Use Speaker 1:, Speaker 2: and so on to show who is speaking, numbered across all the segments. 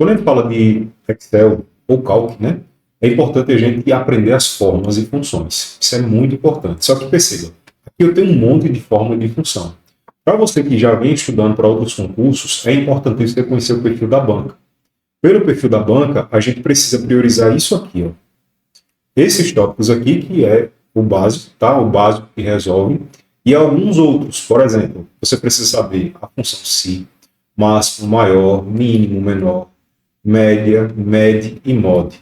Speaker 1: Quando a gente fala de Excel ou Calc, né, é importante a gente aprender as fórmulas e funções. Isso é muito importante. Só que perceba, aqui eu tenho um monte de fórmula e de função. Para você que já vem estudando para outros concursos, é importante você conhecer o perfil da banca. Pelo perfil da banca, a gente precisa priorizar isso aqui, ó. Esses tópicos aqui, que é o básico, tá? O básico que resolve, e alguns outros. Por exemplo, você precisa saber a função si, máximo, maior, mínimo, menor, média, med e mod.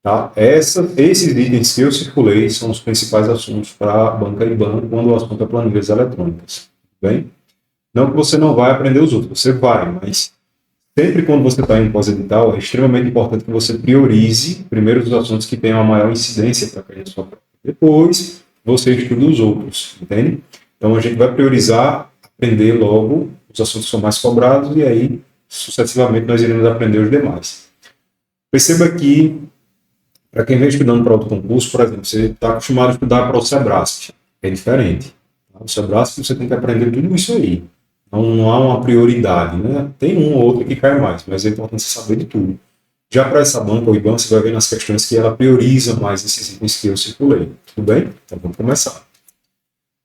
Speaker 1: Tá? Esses itens que eu circulei são os principais assuntos para a banca e banco quando o assunto é planilhas eletrônicas. Bem? Não que você não vai aprender os outros, você vai, mas sempre quando você está em pós-edital, é extremamente importante que você priorize primeiro os assuntos que tenham a maior incidência para cair na sua prova. Depois, você estuda os outros, entende? Então, a gente vai priorizar aprender logo os assuntos que são mais cobrados e aí, sucessivamente, nós iremos aprender os demais. Perceba que, para quem vem estudando para outro concurso, por exemplo, você está acostumado a estudar para o Sebrasp, é diferente. O Sebrasp você tem que aprender tudo isso aí. Não há uma prioridade, né? Tem um ou outro que cai mais, mas é importante você saber de tudo. Já para essa banca ou IBAN, você vai ver nas questões que ela prioriza mais esses itens que eu circulei. Tudo bem? Então vamos começar.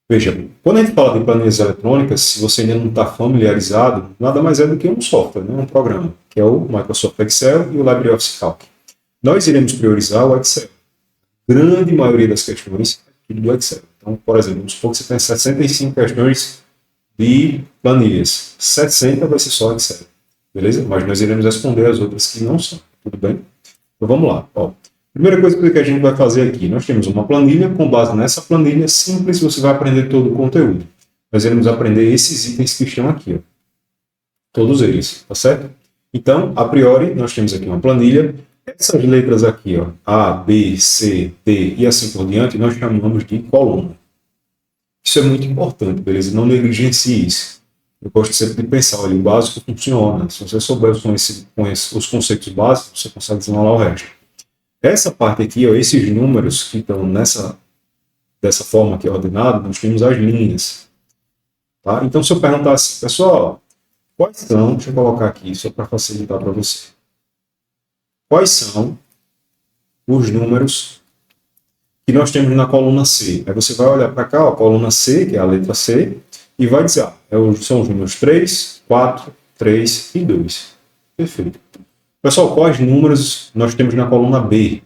Speaker 1: Veja, quando a gente fala de planilhas eletrônicas, se você ainda não está familiarizado, nada mais é do que um software, né? Um programa, que é o Microsoft Excel e o LibreOffice Calc. Nós iremos priorizar o Excel. Grande maioria das questões é tudo do Excel. Então, por exemplo, vamos supor que você tem 65 questões de planilhas. 60 vai ser só Excel. Beleza? Mas nós iremos responder as outras que não são. Tudo bem? Então vamos lá. Ó, primeira coisa que a gente vai fazer aqui, nós temos uma planilha, com base nessa planilha simples, você vai aprender todo o conteúdo. Nós iremos aprender esses itens que estão aqui. Ó. Todos eles, tá certo? Então, a priori, nós temos aqui uma planilha. Essas letras aqui, ó, A, B, C, D e assim por diante, nós chamamos de coluna. Isso é muito importante, beleza? Não negligencie isso. Eu gosto sempre de pensar, olha, o básico funciona. Se você souber os conceitos básicos, você consegue desenrolar o resto. Essa parte aqui, ó, esses números que estão dessa forma aqui ordenado, nós temos as linhas. Tá? Então, se eu perguntar assim, pessoal, quais são, deixa eu colocar aqui, só para facilitar para você. Quais são os números que nós temos na coluna C? Aí você vai olhar para cá, ó, a coluna C, que é a letra C, e vai dizer, são os números 3, 4, 3 e 2. Perfeito. Pessoal, quais números nós temos na coluna B?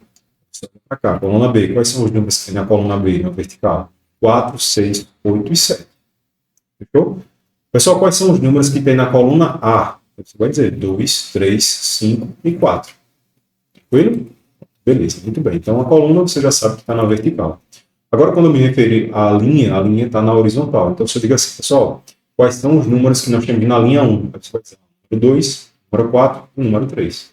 Speaker 1: Para cá, coluna B. Quais são os números que tem na coluna B, na vertical? 4, 6, 8 e 7. Fechou? Pessoal, quais são os números que tem na coluna A? Você vai dizer 2, 3, 5 e 4. Tranquilo? Beleza, muito bem. Então, a coluna você já sabe que está na vertical. Agora, quando eu me referir à linha, a linha está na horizontal. Então, se eu digo assim, pessoal, quais são os números que nós temos na linha 1? Você vai dizer número 2, número 4 e número 3.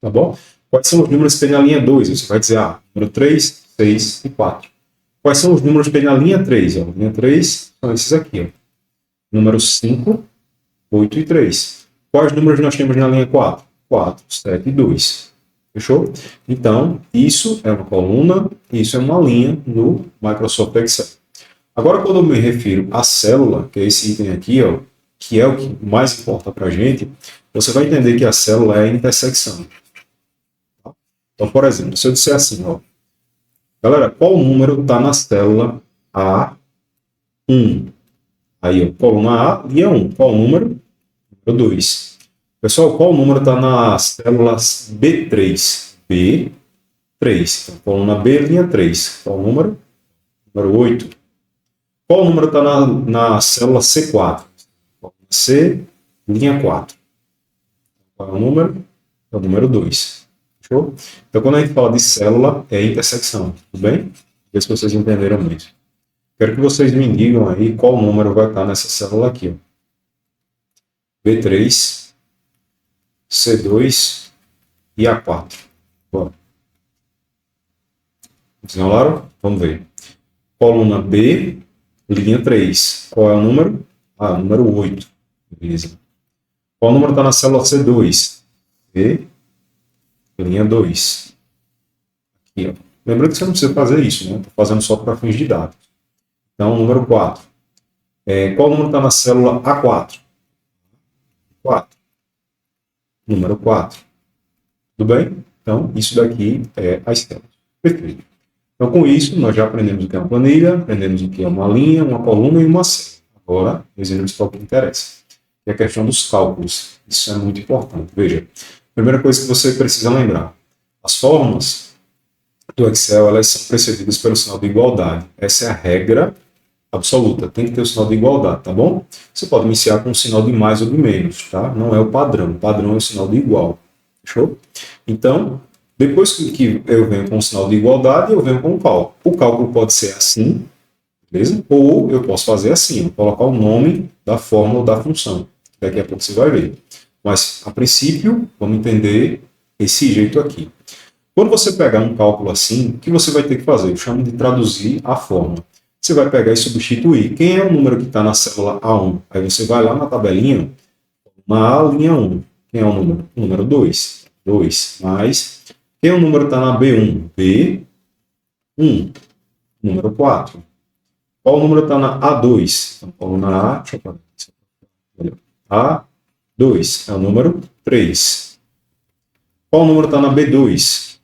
Speaker 1: Tá bom? Quais são os números que tem na linha 2? Você vai dizer, número 3, 6 e 4. Quais são os números que tem na linha 3? Ó? Linha 3 são esses aqui. Ó. Número 5, 8 e 3. Quais números nós temos na linha 4? 4, 7 e 2. Fechou? Então, isso é uma coluna, isso é uma linha no Microsoft Excel. Agora, quando eu me refiro à célula, que é esse item aqui, ó, que é o que mais importa para a gente, você vai entender que a célula é a intersecção. Então, por exemplo, se eu disser assim, ó, galera, qual número está na célula A1? Aí, ó, coluna A, linha 1. Qual número? Número 2. Pessoal, qual número está na célula B3? B3. Então, coluna B, linha 3. Qual número? Número 8. Qual número está na célula C4? Coluna C, linha 4. Qual é o número? É o número 2. Fechou? Então, quando a gente fala de célula, é intersecção. Tudo bem? Ver se vocês entenderam mesmo. Quero que vocês me digam aí qual número vai estar nessa célula aqui. Ó. B3, C2 e A4. Bora. Desenrolaram? Vamos ver. Coluna B, linha 3. Qual é o número? Número 8. Beleza. Qual número está na célula C2? C, linha 2. Aqui, ó. Lembrando que você não precisa fazer isso, né? Estou fazendo só para fins de dados. Então, número 4. Qual número está na célula A4? 4. número 4. Tudo bem? Então, isso daqui é a Excel. Perfeito. Então, com isso, nós já aprendemos o que é uma planilha, aprendemos o que é uma linha, uma coluna e uma série. Agora, nós iremos para o que interessa, que é a questão dos cálculos. Isso é muito importante. Veja, primeira coisa que você precisa lembrar, as fórmulas do Excel, elas são precedidas pelo sinal de igualdade. Essa é a regra absoluta, tem que ter o sinal de igualdade, tá bom? Você pode iniciar com um sinal de mais ou de menos, tá? Não é o padrão é o sinal de igual, fechou? Então, depois que eu venho com o sinal de igualdade, eu venho com o cálculo. O cálculo pode ser assim, beleza? Ou eu posso fazer assim, colocar o nome da fórmula ou da função. Daqui a pouco você vai ver. Mas, a princípio, vamos entender esse jeito aqui. Quando você pegar um cálculo assim, o que você vai ter que fazer? Eu chamo de traduzir a fórmula. Você vai pegar e substituir. Quem é o número que está na célula A1? Aí você vai lá na tabelinha, na A, linha 1. Quem é o número? O número 2. 2 mais. Quem é o número que está na B1? B1. Número 4. Qual o número está na A2? Então, coluna A, deixa eu fazer. A2 é o número 3. Qual o número está na B2?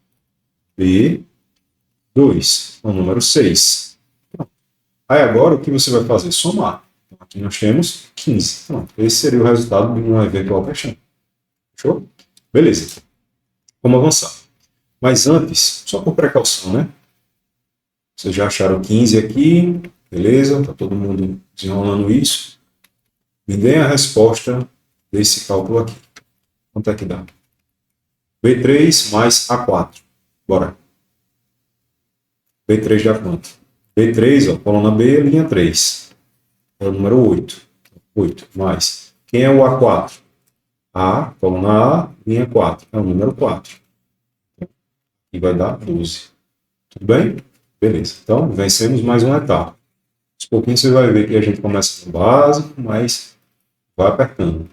Speaker 1: B2 é o número 6. Aí agora o que você vai fazer? Somar. Então, aqui nós temos 15. Pronto. Esse seria o resultado de uma eventual questão. Fechou? Beleza. Vamos avançar. Mas antes, só por precaução, né? Vocês já acharam 15 aqui. Beleza? Está todo mundo desenrolando isso. Me deem a resposta desse cálculo aqui. Quanto é que dá? B3 mais A4. Bora. B3 dá quanto? B3, ó, coluna B, linha 3. É o número 8. 8 mais. Quem é o A4? A, coluna A, linha 4. É o número 4. E vai dar 12. Tudo bem? Beleza. Então, vencemos mais uma etapa. Aos pouquinhos você vai ver que a gente começa no básico, mas vai apertando.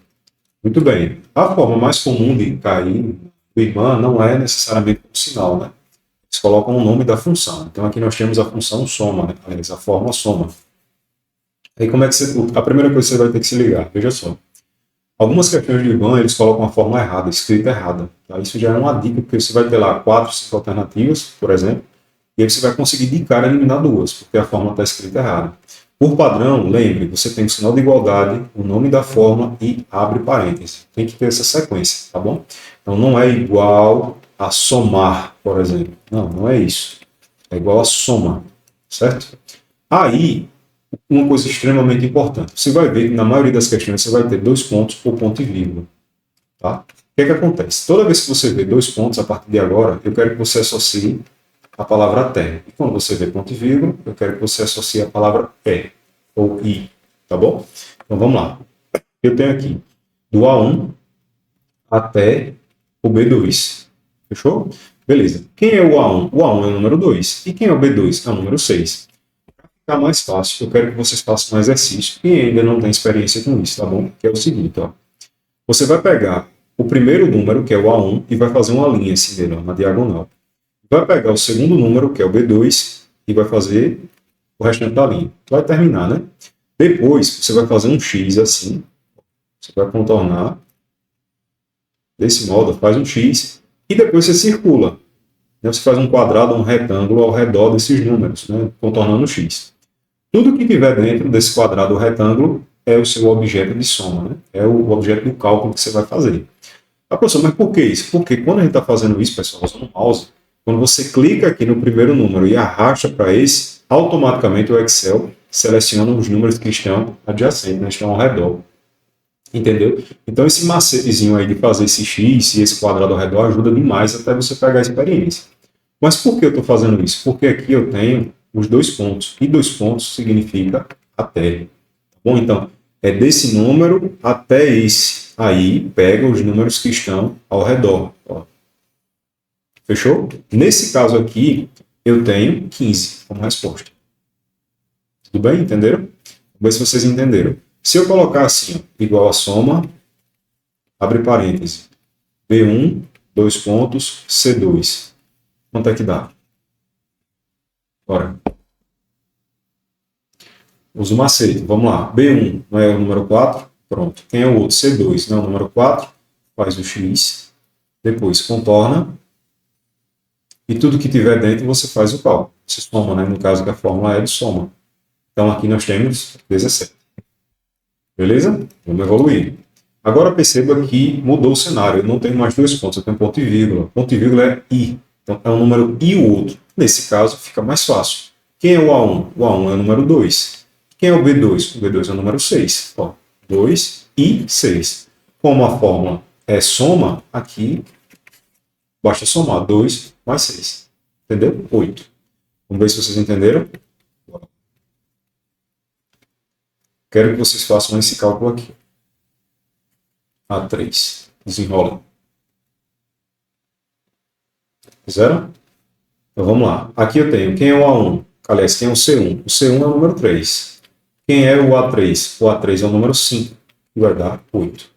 Speaker 1: Muito bem. A forma mais comum de cair do IBAN não é necessariamente um sinal, né? Eles colocam o nome da função. Então, aqui nós temos a função soma, né? Aliás, a fórmula soma. Aí, como é que você... A primeira coisa que você vai ter que se ligar, veja só. Algumas questões de IBAN, eles colocam a fórmula errada, escrita errada. Tá? Isso já é uma dica, porque você vai ter lá 4, 5 alternativas, por exemplo, e aí você vai conseguir de cara eliminar duas, porque a fórmula está escrita errada. Por padrão, lembre, você tem o sinal de igualdade, o nome da fórmula e abre parênteses. Tem que ter essa sequência, tá bom? Então, não é igual a somar, por exemplo. Não, não é isso. É igual a soma, certo? Aí, uma coisa extremamente importante. Você vai ver que na maioria das questões você vai ter 2 pontos por ponto e vírgula. Tá? O que é que acontece? Toda vez que você vê 2 pontos, a partir de agora, eu quero que você associe a palavra até. E quando você vê ponto e vírgula, eu quero que você associe a palavra ou i. Tá bom? Então vamos lá. Eu tenho aqui do A1 até o B2. Fechou? Beleza. Quem é o A1? O A1 é o número 2. E quem é o B2? É o número 6. Para ficar mais fácil, eu quero que vocês façam um exercício e ainda não tem experiência com isso, tá bom? Que é o seguinte, ó. Você vai pegar o primeiro número, que é o A1, e vai fazer uma linha assim dele, ó, na diagonal. Vai pegar o segundo número, que é o B2, e vai fazer o restante da linha. Vai terminar, né? Depois, você vai fazer um X assim. Você vai contornar desse modo, faz um X, e depois você circula. Você faz um quadrado, um retângulo ao redor desses números, né? Contornando o X. Tudo que tiver dentro desse quadrado ou retângulo é o seu objeto de soma, né? É o objeto do cálculo que você vai fazer. Ah, professor, mas por que isso? Porque quando a gente está fazendo isso, pessoal, usando o mouse, quando você clica aqui no primeiro número e arrasta para esse, automaticamente o Excel seleciona os números que estão adjacentes, né, estão ao redor. Entendeu? Então esse macetezinho aí de fazer esse X e esse quadrado ao redor ajuda demais até você pegar a experiência. Mas por que eu estou fazendo isso? Porque aqui eu tenho os 2 pontos. E 2 pontos significa até. Tá bom? Então, é desse número até esse. Aí, pega os números que estão ao redor. Ó. Fechou? Nesse caso aqui, eu tenho 15 como resposta. Tudo bem? Entenderam? Vamos ver se vocês entenderam. Se eu colocar assim, ó, igual a soma, abre parênteses, B1, 2 pontos, C2. Quanto é que dá? Bora. Usa o macete. Vamos lá. B1 não é o número 4? Pronto. Quem é o outro? C2 não é o número 4? faz o x, depois contorna, e tudo que tiver dentro você faz o cálculo. Você soma, né? No caso que a fórmula é de soma. Então aqui nós temos 17. Beleza? Vamos evoluir. Agora perceba que mudou o cenário. Eu não tenho mais dois pontos, eu tenho ponto e vírgula. Ponto e vírgula é i. Então é um número e o outro. Nesse caso fica mais fácil. Quem é o A1? O A1 é o número 2. Quem é o B2? O B2 é o número 6. Ó, 2 e 6. Como a fórmula é soma, aqui basta somar 2 mais 6. Entendeu? 8. Vamos ver se vocês entenderam. Quero que vocês façam esse cálculo aqui. A3. Desenrola. Fizeram? Então vamos lá. Aqui eu tenho quem é o A1. Aliás, quem é o C1? O C1 é o número 3. Quem é o A3? O A3 é o número 5. E vai dar 8.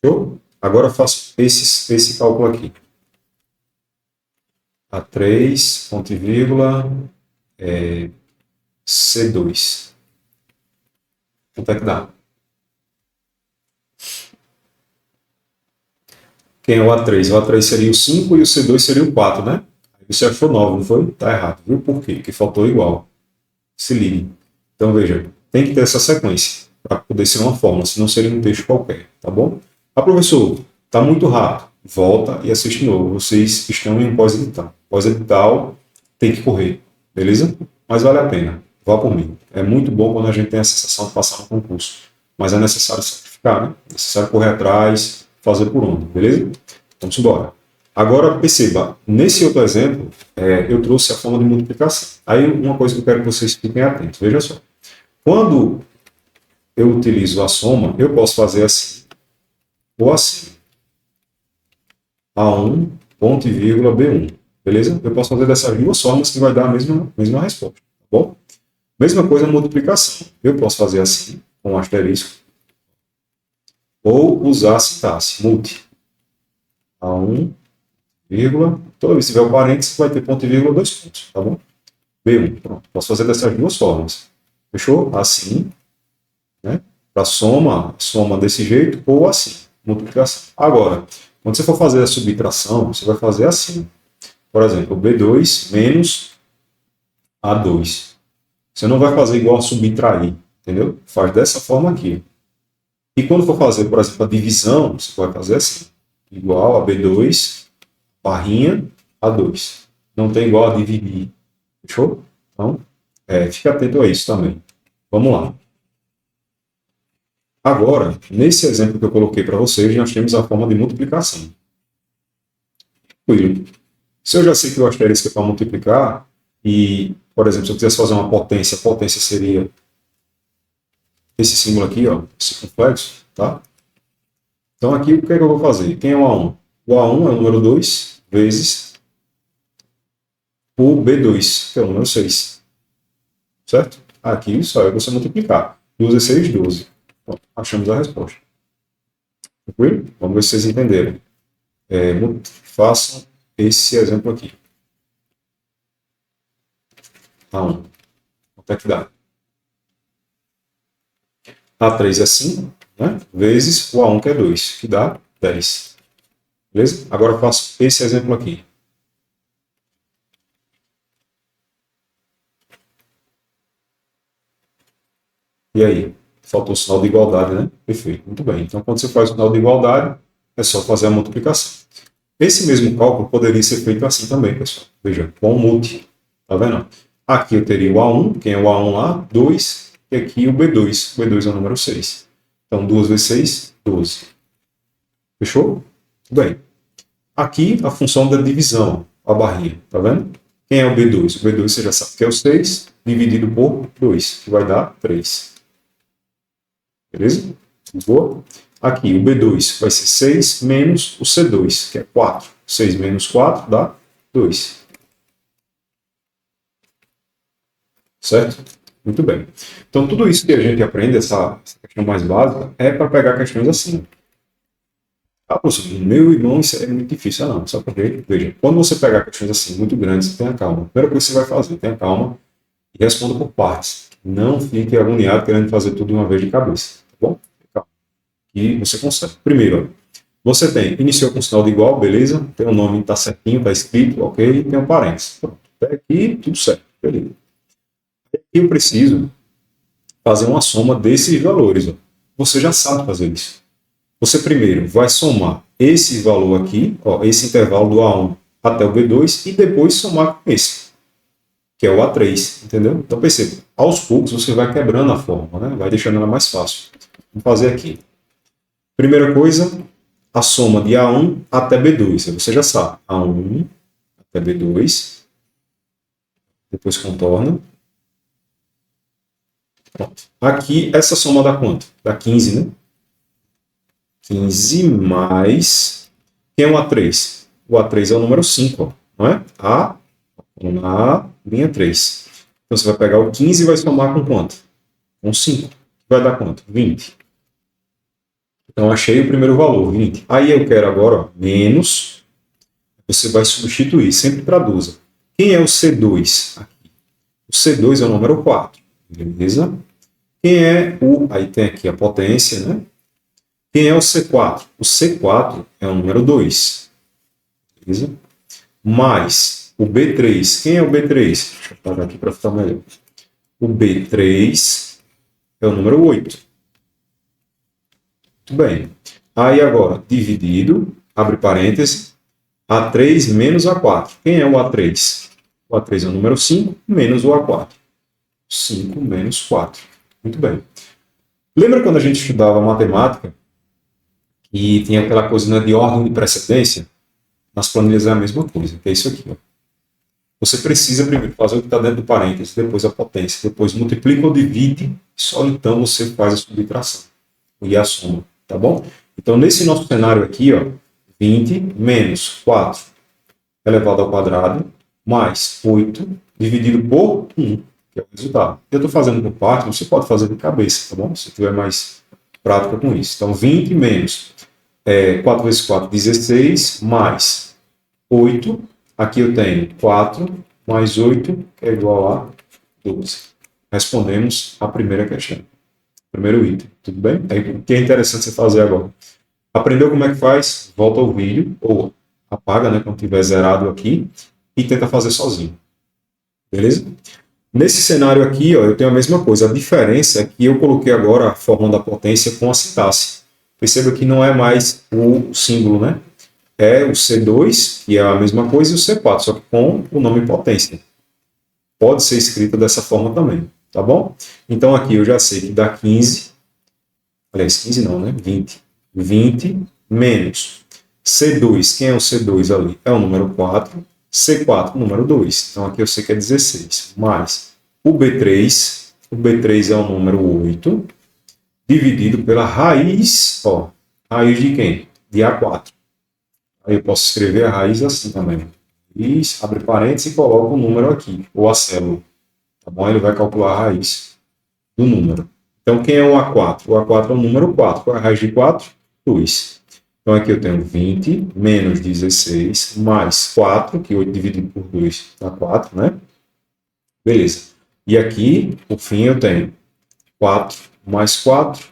Speaker 1: Show? Agora eu faço esse cálculo aqui. A3, ponto e vírgula, C2. Quanto é que dá? Quem é o A3? O A3 seria o 5 e o C2 seria o 4, né? Aí você achou 9, não foi? Tá errado. Viu por quê? Porque faltou igual. Se ligue. Então, veja, tem que ter essa sequência para poder ser uma fórmula, senão seria um texto qualquer, tá bom? Ah, professor, tá muito rápido. Volta e assiste de novo. Vocês estão em pós-edital. Pós-edital tem que correr, beleza? Mas vale a pena. Vá por mim. É muito bom quando a gente tem a sensação de passar no concurso. Mas é necessário sacrificar, né? É necessário correr atrás, fazer por onde, beleza? Vamos embora. Agora, perceba, nesse outro exemplo, eu trouxe a forma de multiplicação. Aí, uma coisa que eu quero que vocês fiquem atentos. Veja só. Quando eu utilizo a soma, eu posso fazer assim ou assim. A1, ponto e vírgula, B1. Beleza? Eu posso fazer dessas duas formas que vai dar a mesma resposta. Tá bom? Mesma coisa na multiplicação. Eu posso fazer assim, com um asterisco, ou usar a sintaxe, multi. A1, vírgula, toda vez que tiver o parênteses, vai ter ponto e vírgula, 2 pontos, tá bom? B1, pronto. Posso fazer dessas duas formas. Fechou? Assim, né? Para soma desse jeito, ou assim, multiplicação. Agora, quando você for fazer a subtração, você vai fazer assim. Por exemplo, B2 menos A2. Você não vai fazer igual a subtrair, entendeu? Faz dessa forma aqui. E quando for fazer, por exemplo, a divisão, você vai fazer assim. Igual a B2, barrinha, A2. Não tem igual a dividir. Fechou? Então, fique atento a isso também. Vamos lá. Agora, nesse exemplo que eu coloquei para vocês, nós temos a forma de multiplicação. Tranquilo. Se eu já sei que o asterisco é para multiplicar, e, por exemplo, se eu quisesse fazer uma potência, a potência seria esse símbolo aqui, ó, esse complexo, tá? Então aqui o que é que eu vou fazer? Quem é o A1? O A1 é o número 2 vezes o B2, que é o número 6. Certo? Aqui só é você multiplicar. 2 vezes 6, 12. Então, achamos a resposta. Tranquilo? Vamos ver se vocês entenderam. Façam esse exemplo aqui. A1. Quanto é que dá? A3 é 5, né? Vezes o A1, que é 2, que dá 10. Beleza? Agora eu faço esse exemplo aqui. E aí? Faltou o sinal de igualdade, né? Perfeito, muito bem. Então, quando você faz o sinal de igualdade, é só fazer a multiplicação. Esse mesmo cálculo poderia ser feito assim também, pessoal. Veja, com o multi. Tá vendo? Aqui eu teria o A1, quem é o A1 lá? 2, e aqui o B2. O B2 é o número 6. Então, 2 vezes 6, 12. Fechou? Tudo bem. Aqui, a função da divisão, a barrinha, tá vendo? Quem é o B2? O B2 você já sabe que é o 6, dividido por 2, que vai dar 3. Beleza? Boa? Aqui, o B2 vai ser 6 menos o C2, que é 4. 6 menos 4 dá 2. Certo? Muito bem. Então, tudo isso que a gente aprende, essa questão mais básica, é para pegar questões assim. Ah, professor, meu irmão, isso é muito difícil. Não, só porque, veja, quando você pegar questões assim muito grandes, tenha calma. A primeira coisa que você vai fazer, tenha calma e responda por partes. Não fique agoniado querendo fazer tudo de uma vez de cabeça, tá bom? Calma. E você consegue. Primeiro, Você tem, iniciou com sinal de igual, beleza? Tem o nome, está certinho, está escrito, ok? Tem um parênteses. Pronto. Até aqui, tudo certo, beleza. Aqui eu preciso fazer uma soma desses valores. Ó. Você já sabe fazer isso. Você primeiro vai somar esse valor aqui, ó, esse intervalo do A1 até o B2, e depois somar com esse, que é o A3, entendeu? Então perceba, aos poucos você vai quebrando a fórmula, né? Vai deixando ela mais fácil. Vamos fazer aqui. Primeira coisa, a soma de A1 até B2. Você já sabe, A1 até B2, depois contorna. Pronto. Aqui, essa soma dá quanto? Dá 15, né? 15 mais... Quem é o A3? O A3 é o número 5, ó, não é? A, linha 3. Então, você vai pegar o 15 e vai somar com quanto? Com 5. Vai dar quanto? 20. Então, achei o primeiro valor, 20. Aí, eu quero agora, ó, menos... Você vai substituir, sempre traduza. Quem é o C2 aqui? O C2 é o número 4, beleza? Quem é o... Aí tem aqui a potência, né? Quem é o C4? O C4 é o número 2. Beleza? Mais o B3. Quem é o B3? Deixa eu apagar aqui para ficar melhor. O B3 é o número 8. Muito bem. Aí agora, dividido, abre parênteses, A3 menos A4. Quem é o A3? O A3 é o número 5 menos o A4. 5 menos 4. Muito bem. Lembra quando a gente estudava matemática e tinha aquela coisa, né, de ordem de precedência? Nas planilhas é a mesma coisa, que é isso aqui. Ó. Você precisa primeiro fazer o que está dentro do parênteses, depois a potência, depois multiplica ou divide, só então você faz a subtração e a soma, tá bom? Então, nesse nosso cenário aqui, ó, 20 menos 4 elevado ao quadrado, mais 8 dividido por 1, que é o resultado. Eu estou fazendo por parte, você pode fazer de cabeça, tá bom? Se tiver mais prática com isso. Então, 20 menos 4 vezes 4, 16, mais 8. Aqui eu tenho 4 mais 8, que é igual a 12. Respondemos a primeira questão. Primeiro item, tudo bem? Aí, o que é interessante você fazer agora? Aprendeu como é que faz? Volta ao vídeo, ou apaga, né, quando tiver zerado aqui, e tenta fazer sozinho. Beleza? Nesse cenário aqui, ó, eu tenho a mesma coisa. A diferença é que eu coloquei agora a fórmula da potência com a sintaxe. Perceba que não é mais o símbolo, né? É o C2, que é a mesma coisa, e o C4, só que com o nome potência. Pode ser escrita dessa forma também, tá bom? Então aqui eu já sei que dá 15, aliás, 15 não, né? 20. 20 menos C2, quem é o C2 ali? É o número 4, C4, número 2. Então aqui eu sei que é 16, mais o B3 é o número 8, dividido pela raiz, ó, raiz de quem? De A4. Aí eu posso escrever a raiz assim também. E abre parênteses e coloca o número aqui, ou a célula. Tá bom? Ele vai calcular a raiz do número. Então, quem é o A4? O A4 é o número 4. Qual é a raiz de 4? 2. Então, aqui eu tenho 20 menos 16 mais 4, que 8 dividido por 2 dá 4, né? Beleza. E aqui, por fim, eu tenho 4 mais 4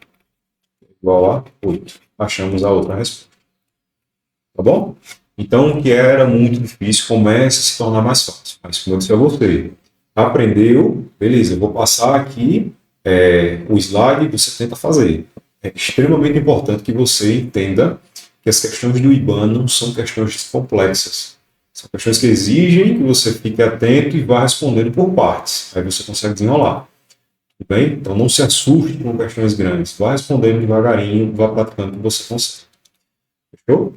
Speaker 1: igual a 8. Achamos a outra resposta. Tá bom? Então, o que era muito difícil começa a se tornar mais fácil. Mas, como eu disse a você, aprendeu, beleza, eu vou passar aqui o slide e você tenta fazer. É extremamente importante que você entenda que as questões do IBAN não são questões complexas. São questões que exigem que você fique atento e vá respondendo por partes. Aí você consegue desenrolar. Tudo bem? Então, não se assuste com questões grandes. Vá respondendo devagarinho, vá praticando que você consegue. Fechou?